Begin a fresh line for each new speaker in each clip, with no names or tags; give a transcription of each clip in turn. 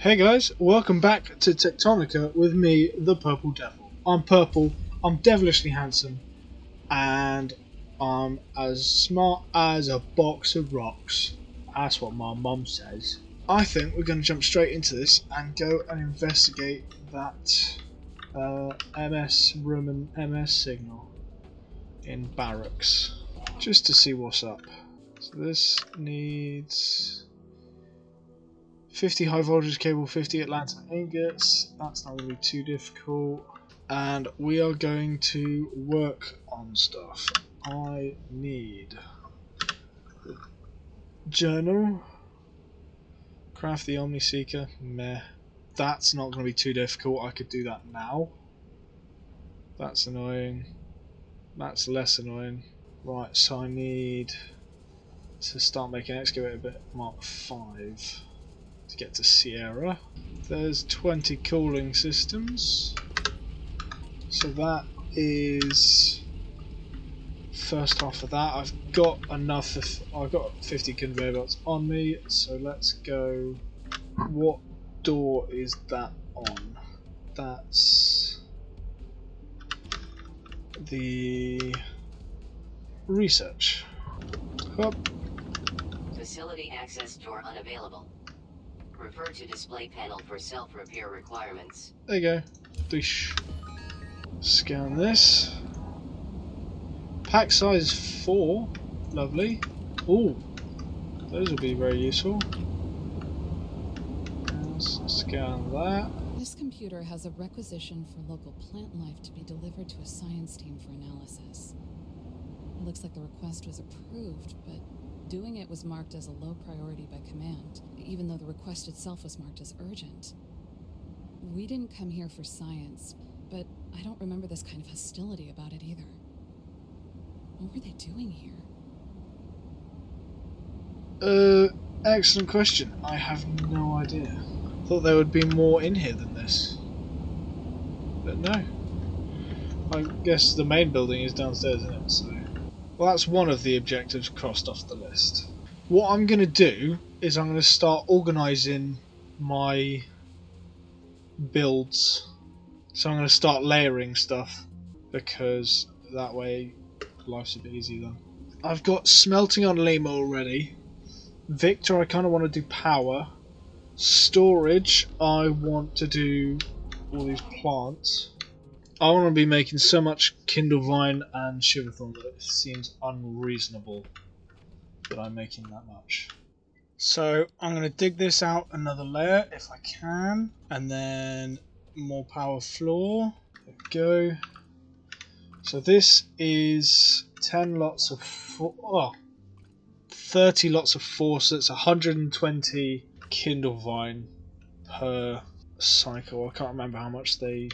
Hey guys, welcome back to Techtonica with me, the Purple Devil. I'm purple, I'm devilishly handsome, and I'm as smart as a box of rocks. That's what my mum says. I think we're going to jump straight into this and go and investigate that MS room and MS signal in barracks, just to see what's up. So this needs 50 high voltage cable, 50 Atlanta ingots. That's not going to be too difficult. And we are going to work on stuff. I need the journal. Craft the Omni Seeker. Meh. That's not going to be too difficult. I could do that now. That's annoying. That's less annoying. Right, so I need to start making excavator bit Mark 5. To get to Sierra. There's 20 cooling systems, so that is first half of that. I've got enough. I've got 50 conveyor belts on me, so let's go. What door is that on? That's the research. Up.
Facility access door unavailable. Refer to display panel for self-repair requirements.
There you go. Dish. Scan this. Pack size 4. Lovely. Ooh. Those will be very useful. Let's scan that.
This computer has a requisition for local plant life to be delivered to a science team for analysis. It looks like the request was approved, but doing it was marked as a low priority by command, even though the request itself was marked as urgent. We didn't come here for science, but I don't remember this kind of hostility about it either. What were they doing here?
Excellent question. I have no idea. Thought there would be more in here than this. But no. I guess the main building is downstairs, isn't it? So. Well, that's one of the objectives crossed off the list. What I'm going to do is I'm going to start organising my builds. So I'm going to start layering stuff, because that way life's a bit easier then. I've got smelting on Lima already. Victor, I kind of want to do power. Storage, I want to do all these plants. I want to be making so much Kindlevine and Shiverthorn that it seems unreasonable that I'm making that much. So I'm going to dig this out another layer if I can, and then more power floor. There we go. So this is 10 lots of 30 lots of 4, so it's 120 Kindlevine per cycle. I can't remember how much they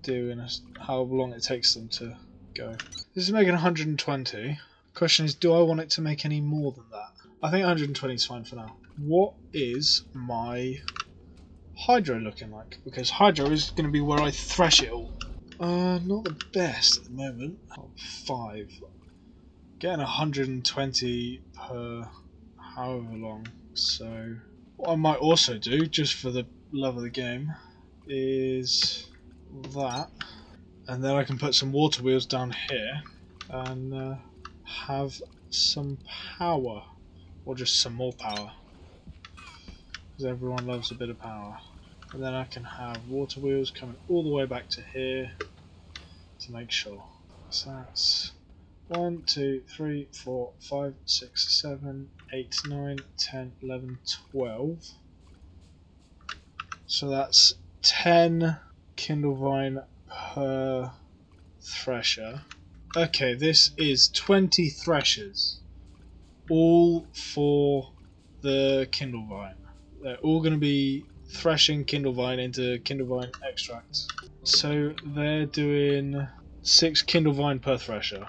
do and how long it takes them to go. This is making 120. Question is, do I want it to make any more than that? I think 120 is fine for now. What is my hydro looking like? Because hydro is going to be where I thresh it all. Not the best at the moment. 5. Getting 120 per however long. So what I might also do, just for the love of the game, is that, and then I can put some water wheels down here and have some power, or just some more power, because everyone loves a bit of power. And then I can have water wheels coming all the way back to here to make sure. So that's 1, 2, 3, 4, 5, 6, 7, 8, 9, 10, 11, 12. So that's 10 Kindlevine per thresher. Okay, this is 20 threshers, all for the Kindlevine. They're all going to be threshing Kindlevine into Kindlevine extract. So they're doing 6 Kindlevine per thresher.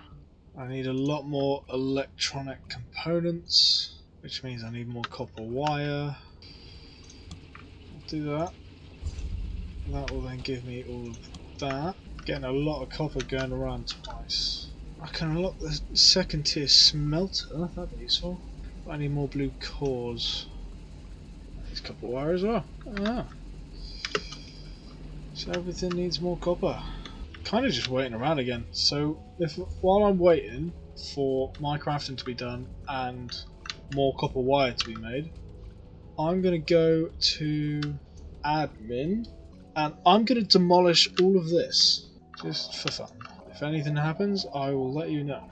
I need a lot more electronic components, which means I need more copper wire. I'll do that. That will then give me all of that. Getting a lot of copper going around twice. I can unlock the second tier smelter, that'd be useful. But I need more blue cores. Needs copper wire as well. Ah. So everything needs more copper. Kind of just waiting around again. So while I'm waiting for my crafting to be done and more copper wire to be made, I'm going to go to admin and I'm going to demolish all of this just for fun. If anything happens, I will let you know.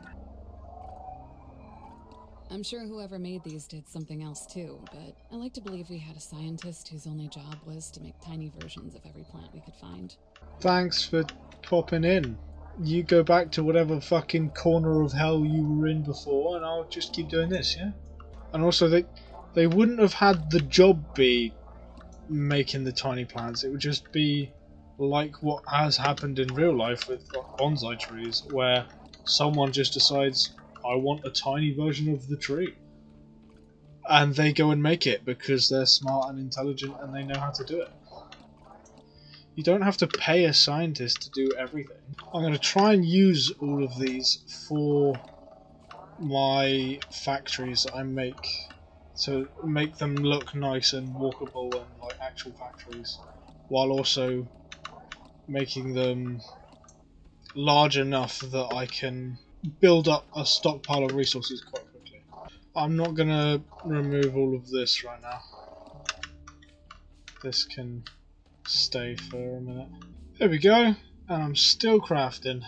I'm sure whoever made these did something else too, but I like to believe we had a scientist whose only job was to make tiny versions of every plant we could find.
Thanks for popping in. You go back to whatever fucking corner of hell you were in before and I'll just keep doing this, yeah? And also they wouldn't have had the job be making the tiny plants. It would just be like what has happened in real life with bonsai trees, where someone just decides, I want a tiny version of the tree. And they go and make it because they're smart and intelligent and they know how to do it. You don't have to pay a scientist to do everything. I'm going to try and use all of these for my factories that I make, to make them look nice and walkable and like actual factories, while also making them large enough that I can build up a stockpile of resources quite quickly. I'm not going to remove all of this right now. This can stay for a minute. There we go, and I'm still crafting.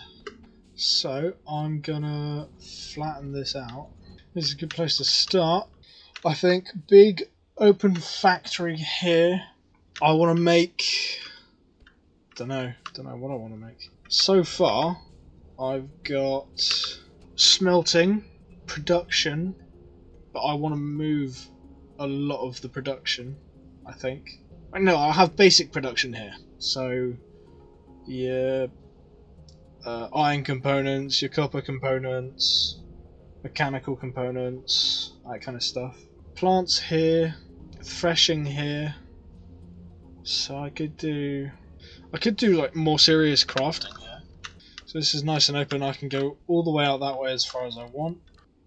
So I'm gonna flatten this out. This is a good place to start. I think big open factory here. I want to make. Don't know what I want to make. So far, I've got smelting, production, but I want to move a lot of the production. I think. No, I'll have basic production here. So, yeah. Iron components, your copper components, mechanical components, that kind of stuff. Plants here, threshing here. So I could do like more serious crafting here. So this is nice and open. I can go all the way out that way as far as I want,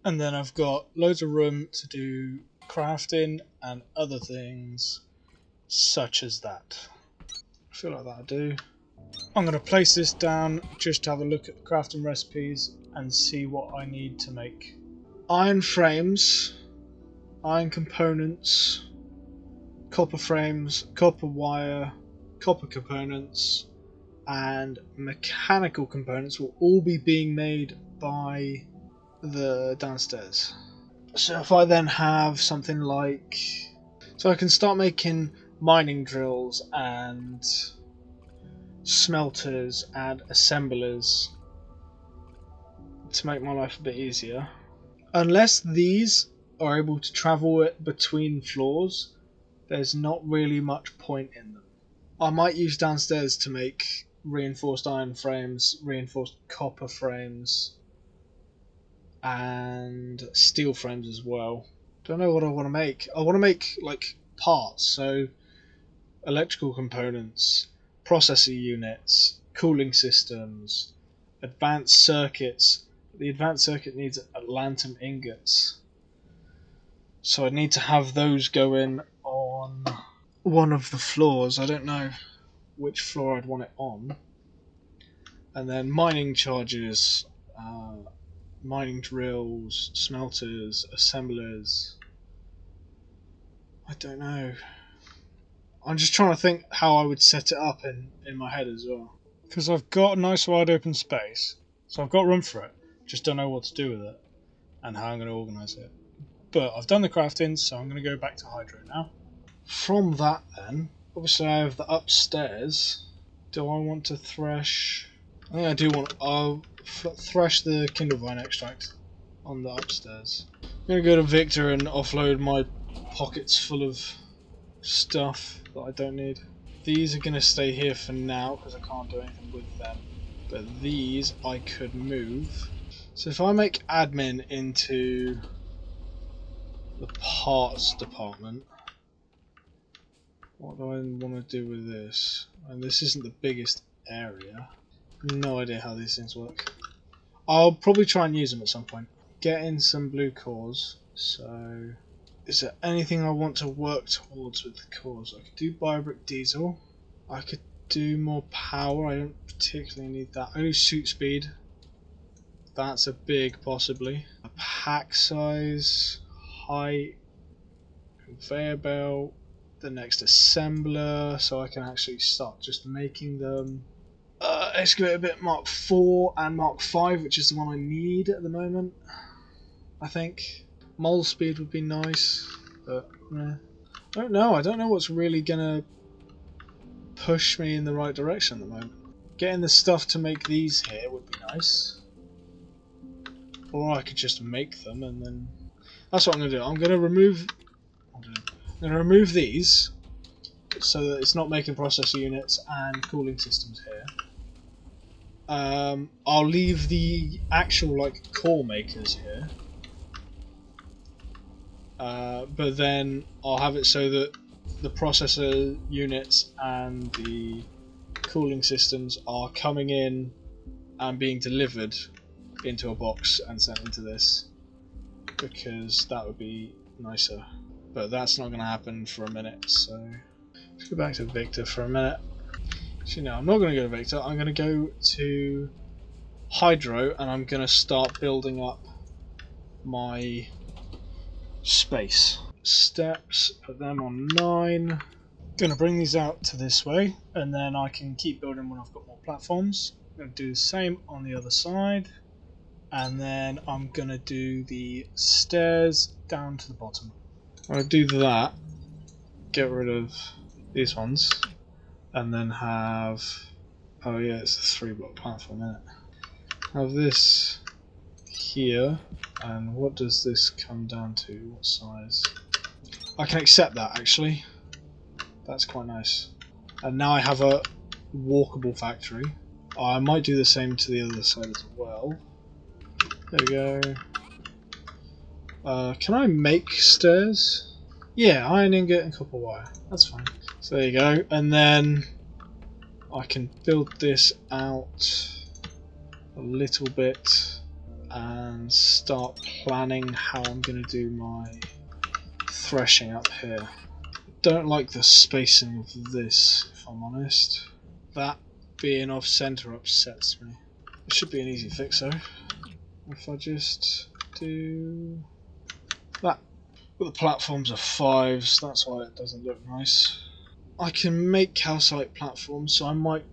and then I've got loads of room to do crafting and other things such as that. I feel like that'll do. I'm going to place this down just to have a look at the crafting recipes and see what I need to make. Iron frames, iron components, copper frames, copper wire, copper components, and mechanical components will all be being made by the downstairs. So if I then have something like... So I can start making mining drills and smelters and assemblers to make my life a bit easier. Unless these are able to travel it between floors, there's not really much point in them. I might use downstairs to make reinforced iron frames, reinforced copper frames, and steel frames as well. Don't know what I want to make. I want to make like parts, so electrical components, processor units, cooling systems, advanced circuits. The advanced circuit needs lantern ingots, so I need to have those going on one of the floors. I don't know which floor I'd want it on. And then mining charges, mining drills, smelters, assemblers. I don't know. I'm just trying to think how I would set it up in my head as well. Because I've got a nice wide open space, so I've got room for it. Just don't know what to do with it and how I'm going to organise it. But I've done the crafting, so I'm going to go back to Hydro now. From that then, obviously I have the upstairs. Do I want to thresh? I think I do want... I'll thresh the Kindlevine extract on the upstairs. I'm going to go to Victor and offload my pockets full of stuff that I don't need. These are going to stay here for now because I can't do anything with them. But these I could move. So if I make admin into the parts department, what do I want to do with this? And this isn't the biggest area. No idea how these things work. I'll probably try and use them at some point. Get in some blue cores. So Is there anything I want to work towards with the cores? I could do biobrick diesel. I could do more power. I don't particularly need that. I do suit speed. That's a big possibly. A pack size, height, conveyor belt, the next assembler, so I can actually start just making them. Excavator bit Mark 4 and Mark 5, which is the one I need at the moment. I think. Mole speed would be nice, but I don't know. I don't know what's really gonna push me in the right direction at the moment. Getting the stuff to make these here would be nice. Or I could just make them and then... That's what I'm going to do. I'm going to remove these so that it's not making processor units and cooling systems here. I'll leave the actual core makers here. But then I'll have it so that the processor units and the cooling systems are coming in and being delivered into a box and sent into this, because that would be nicer. But that's not going to happen for a minute, so let's go back to Victor for a minute. Actually no, I'm not going to go to Victor, I'm going to go to Hydro and I'm going to start building up my space. Steps, put them on 9. Gonna bring these out to this way and then I can keep building when I've got more platforms. I'm going to do the same on the other side. And then I'm going to do the stairs down to the bottom. I'm going to do that, get rid of these ones, and then have... Oh yeah, it's a 3-block platform, isn't it? Have this here, and what does this come down to? What size? I can accept that actually. That's quite nice. And now I have a walkable factory. I might do the same to the other side as well. There we go. Can I make stairs? Yeah, iron ingot and copper wire. That's fine. So there you go. And then I can build this out a little bit and start planning how I'm going to do my threshing up here. Don't like the spacing of this, if I'm honest. That being off center upsets me. It should be an easy fix though. If I just do that. But the platforms are 5s, that's why it doesn't look nice. I can make calcite platforms, so I might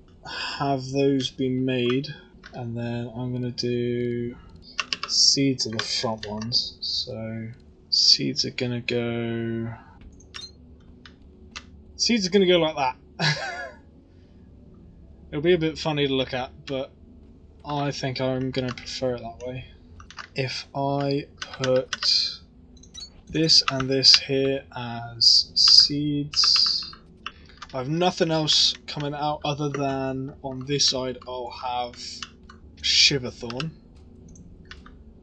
have those be made. And then I'm going to do seeds are the front ones. So seeds are going to go... Seeds are going to go like that. It'll be a bit funny to look at, but I think I'm going to prefer it that way. If I put this and this here as seeds, I have nothing else coming out other than on this side I'll have Shiverthorn.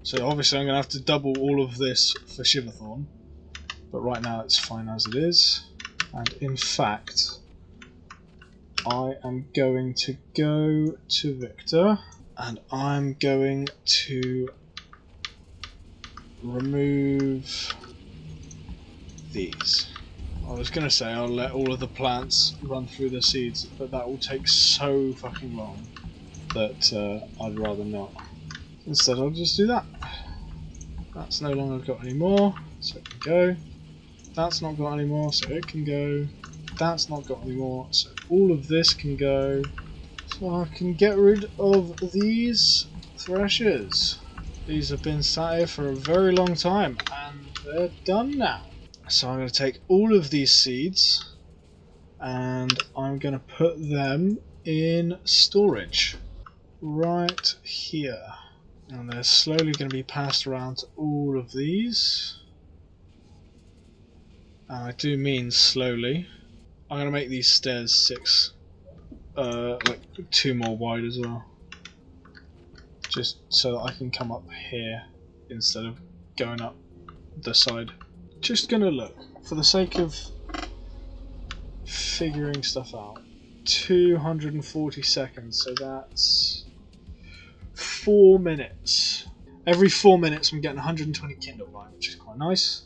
So obviously I'm going to have to double all of this for Shiverthorn, but right now it's fine as it is. And in fact, I am going to go to Victor and I'm going to remove these. I was going to say I'll let all of the plants run through the seeds, but that will take so fucking long that I'd rather not. Instead I'll just do that. That's no longer got any more, so it can go. That's not got any more, so it can go. That's not got any more, so all of this can go. So I can get rid of these threshers. These have been sat here for a very long time and they're done now. So I'm going to take all of these seeds and I'm going to put them in storage right here. And they're slowly going to be passed around to all of these. And I do mean slowly. I'm going to make these stairs 6, like 2 more wide as well. Just so that I can come up here instead of going up the side. Just going to look, for the sake of figuring stuff out. 240 seconds, so that's 4 minutes. Every 4 minutes I'm getting 120 Kindle line, which is quite nice.